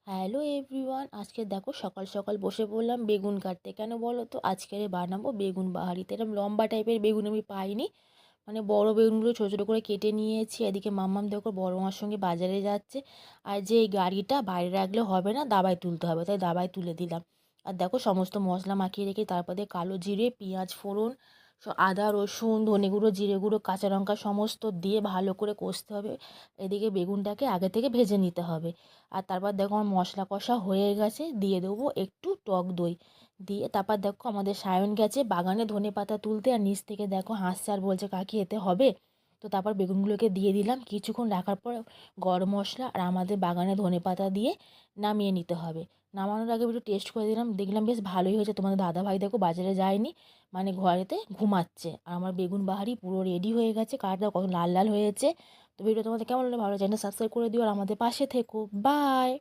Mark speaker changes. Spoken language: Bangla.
Speaker 1: হ্যালো এভরিওয়ান, আজকে দেখো সকাল সকাল বসে পড়লাম বেগুন কাটতে। কেন বলো তো? আজকে বানাবো বেগুন বাহারিতে। এরকম লম্বা টাইপের বেগুন আমি পাইনি, মানে বড় বেগুনগুলো ছোটো ছোটো করে কেটে নিয়েছি। এদিকে মাম্মাম দেখো বড় মার সঙ্গে বাজারে যাচ্ছে। আর যে এই গাড়িটা বাইরে রাখলে হবে না, দাবায় তুলতে হবে, তাই দাবায় তুলে দিলাম। আর দেখো সমস্ত মশলা মাখিয়ে রেখে তারপর দিয়ে কালো জিরে, পেঁয়াজ ফোড়ন, আদা রসুন ধনে গুঁড়ো জিরে গুঁড়ো কাঁচা লঙ্কা সমস্ত দিয়ে ভালো করে কষতে হবে। এদিকে বেগুনটাকে আগে থেকে ভেজে নিতে হবে। আর তারপর দেখো আমার মশলা কষা হয়ে গেছে, দিয়ে দেবো একটু টক দই। দিয়ে তারপর দেখো আমাদের সায়ন গেছে বাগানে ধনেপাতা তুলতে, আর নিচ থেকে দেখো হাঁসছে আর বলছে কাকি এতে হবে। তো তারপর বেগুনগুলোকে দিয়ে দিলাম, কিছুক্ষণ রাখার পর গরম মশলা আর আমাদের বাগানে ধনেপাতা দিয়ে নামিয়ে নিতে হবে। নামানোর আগে একটু টেস্ট করে দিলাম, দেখলাম বেশ ভালোই হয়েছে। তোমাদের দাদাভাই দেখো বাজারে যায়নি, মানে ঘরেতে ঘুমাচ্ছে। আর আমার বেগুন বাহারি পুরো রেডি হয়ে গেছে, কালারটা কত লাল লাল হয়েছে। তো ভিডিও তোমাদের কেমন হলো ভালো, চ্যানেল সাবস্ক্রাইব করে দিও আর আমাদের পাশে থেকো। বাই।